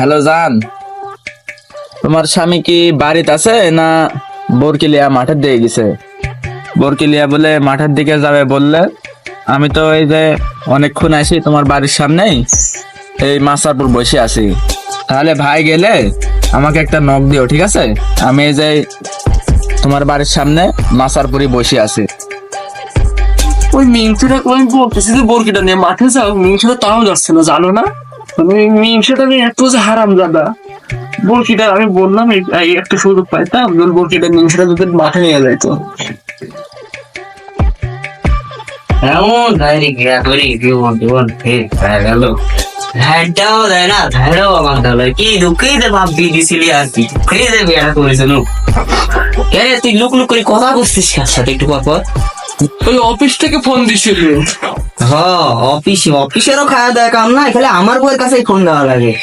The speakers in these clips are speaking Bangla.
হ্যালো জান, তোমার স্বামী কি বাড়িতে আছে না বরকিলিয়া মাঠের দিকে গেছে? বরকিলিয়া বলে মাঠের দিকে যাবে বললে। আমি তো এই যে অনেকক্ষণ আসি তোমার বাড়ির সামনেই, এই মাসারপুর বসে আছি। তাহলে ভাই গেলে আমাকে একটা নক দিও, ঠিক আছে? আমি এই যে তোমার বাড়ির সামনে মাসারপুরি বসে আছি। ওই মিংসুটা আমি বলতেছি যে বরকিটা নিয়ে মাঠে যাও, মিংসুটা তাও যাচ্ছে না, জানো না? মানে মিংসুটা আমি এত যে হারাম দাদা, বরকিটা আমি বললাম এই একটা সুযোগ পাইতাম, বরকিটা মিংসুটা যদি মাঠে নিয়ে যাইতো। এমন ধারি গিয়া করি জীবন ঠিক হয়ে গেল। ধ্যানটাও দেয় না, ধ্যানও আমার গেল। কি দুঃখেই দে ভাব দিয়ে দিছিলি আর কি দুঃখেই দে বিয়েটা করেছিল। কে রে তুই লুক লুক করে কথা বলছিস কার সাথে একটু পর পর? ওই অফিস থেকে ফোন দিছিল। হ্যাঁ অফিসেরও খাওয়া দেয় কাম না, খালি আমার বউয়ের কাছেই ফোন দেওয়া লাগে।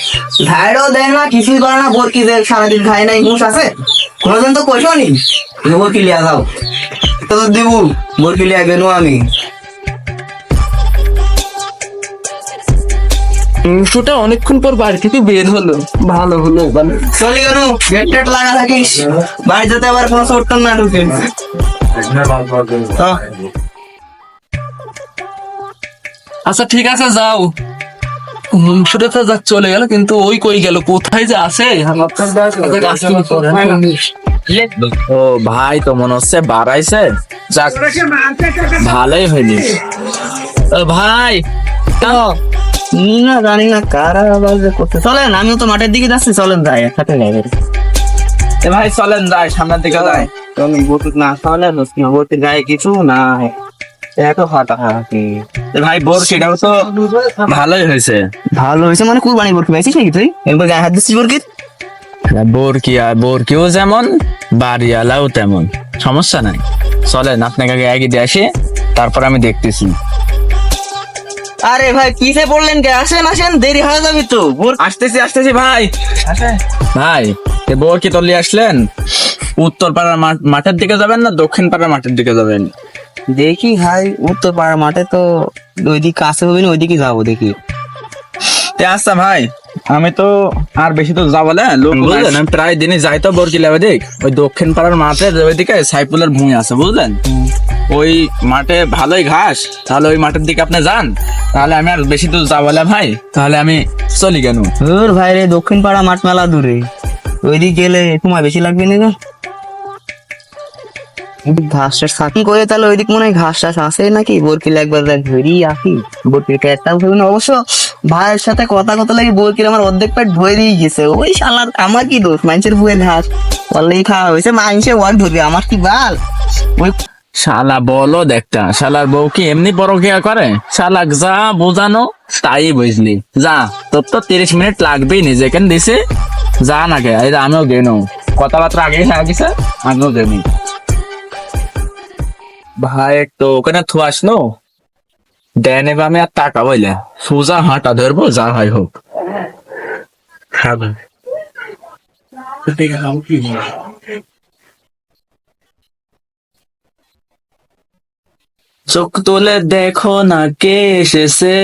ধারও দেয় না, কিছুই করে না। বোর কি দেয়, সারাদিন খায় নাই, হুঁশ আছে? কোনোদিন তো পয়সা নি বোর কি লিয়া যাও তো দিব, বোর কি লিয়া গেল আমি। মিংসুটা অনেকক্ষণ পর বাড়ি থেকে বের হলো, ভালো হলো। মানে চলে গেল, গেট টেট লাগা থাকিস, বাড়ি যেতে আবার কোনো চোট না ঢুকে। আচ্ছা ঠিক আছে যাও। মিংসুটা তো যা চলে গেল, কিন্তু ওই কই গেল, কোথায় যে আছে আমার তো ও ভাই তো মনে হচ্ছে বাড়াইছে, যাক ভালোই হয়নি। ভাই না জানি না কারা আবার যে করতে। চলেন, আমিও তো মাঠের দিকে যাচ্ছি, চলেন যাই একসাথে যাই। ভাই চলেন যাই, সামনের দিকে যাই। তুমি বলতে না তাহলে বলতে গায়ে কিছু না, এত হাঁটাহাঁটি। ভাই বরকিটাও তো ভালোই হয়েছে। ভালো হয়েছে মানে কুরবানি বরকি পাইছিস নাকি তুই? এরপর গায়ে হাত দিচ্ছিস বরকির? বরকিও যেমন বাড়িওয়ালাও তেমন, সমস্যা নাই। চলেন আপনাকে আগে এগিয়ে দিয়ে আসি, তারপর আমি দেখতেছি। আরে ভাই কিসে পড়লেন কে? আসেন আসেন, দেরি হয়ে যাবে তো। আসতেছি ভাই। ভাই বরকি তলি আসলেন, উত্তর পাড়ার মাঠের দিকে যাবেন না দক্ষিণ পাড়ার মাঠের দিকে যাবেন? দেখি ভাই, উত্তর পাড়ার মাঠে তো ওইদিকে কাছে হবে না, ওইদিকে যাবো দেখি। আচ্ছা ভাই, আমি তো আর বেশি তো যাবো না, লোক বুঝলেন, আমি প্রায় দিনই যাই তো বরকিলা ওদিক। ওই দক্ষিণ পাড়ার মাঠের ওইদিকে সাইফুলের ভূমি আছে বুঝলেন, ওই মাঠে ভালোই ঘাস। তাহলে ওই মাঠের দিকে আপনি যান, তাহলে আমি আর বেশি দূর যাবো না ভাই, তাহলে আমি চলি কেন। ওর ভাই রে, দক্ষিণ পাড়া মাঠ মেলা দূরে, ওইদিকে গেলে সময় বেশি লাগবে না? ঘাস টাস থাকি করে তাহলে ওইদিক মনে হয় ঘাস টাস আছে নাকি, বরকিল একবার ধরি আসি। বরকিল একটা না, অবশ্য ভাইয়ের সাথে কথা লাগে বরকিল আমার অর্ধেক পেট ধরে দিয়ে গেছে। ওই শালার আমার কি দোষ, মানুষের বুয়ের ঘাস বললেই খাওয়া হয়েছে, মানুষের ওয়াক ধরবে, আমার কি বাল? ওই শালা বলো দেখতা, শালার বউ কি এমনি পরকিয়া করে? শালাক যা বোঝানো তাই বুঝলি। যা, তোর তো 30 মিনিট লাগবেই, নিজেকে দিছে। যা না গে, আমিও গেনো, কথাবার্তা আগে হয়ে গেছে, আমিও গেনি। ভাই একটু ওখানে থুয়াস নো, ড্যানে বামে আর টাকা বইলে সোজা হাঁটা ধরবো, যা হয় হোক। চোখ তুলে দেখো না কে এসেছে।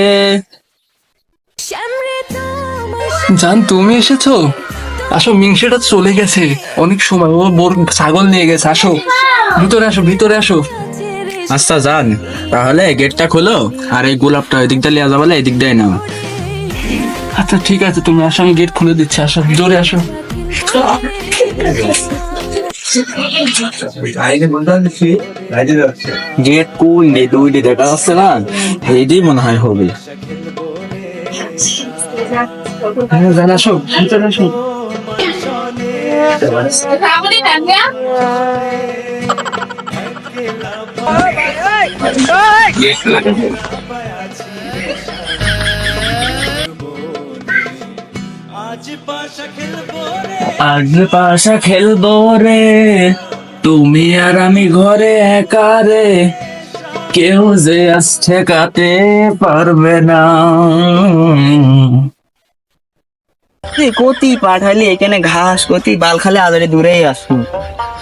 জান তুমি এসেছো? আসো, মিংসুটা চলে গেছে অনেক সময়, ও বোর ছাগল নিয়ে গেছে। আসো ভিতরে আসো, ভিতরে আসো। আচ্ছা যান, তাহলে গেটটা খোলো, আর এই গোলাপটা ওই দিকটা লিয়া যাবো, এই দিকটাই নাও। আচ্ছা ঠিক আছে, তুমি আসো, আমি গেট খুলে দিচ্ছি। আসো জোরে আসো। গেট কোন গেট? ওইটি দেখা যাচ্ছে না, এইটাই মনে হয় হবে। হ্যাঁ জান, আসো ভিতরে আসো। আজ পাশা খেলবো রে, তুমি আর আমি ঘরে একা রে, কেউ যে আজ ঠেকাতে পারবে না। কতি পাঠালি এখানে ঘাস, কতি বাল খালে আদরে দূরেই আসুন।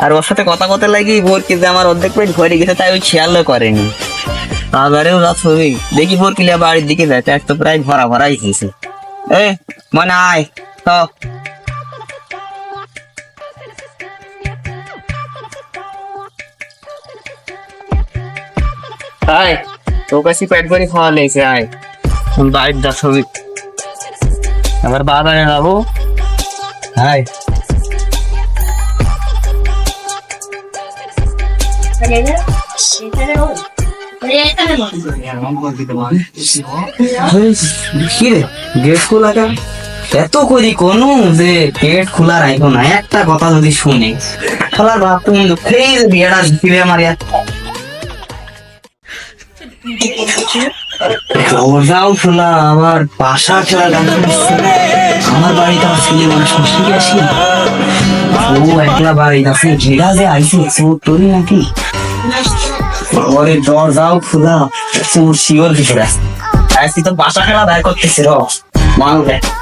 আর ওর সাথে কথা লাগি বরকি যে আমার অর্ধেক পেট ভরে গেছে, তাই ওই খেয়ালও করেনি। আবারেও রাত হবে, দেখি বরকিলিয়া বাড়ির দিকে যায়, এক তো প্রায় ভরাই খেয়েছে। এ মনে আয়। তাও আয় তোর কাছে পেট ভরে খাওয়া লেগেছে আয় বাইর যা ছবি আবার বাজারে যাবো আয় কিরে গেট খোলা কেন এত করি কোনো যে গেট খোলা রাখবো না একটা কথা যদি শুনে খেলার ভাব তুমি দুঃখেই বিয়েটা দিলে আমার দরজাও খোলা আবার বাসা খেলা আমার বাড়িতে আমার ছেলে মানুষ শিখে আসি ও একলা বাড়িতে আছে ঘেরা যে আইসে চোর তোরই নাকি ওরে দরজাও খোলা চোর শিওর ভিতরে আসি তো বাসা খেলা দায় করতেছি র মানুষ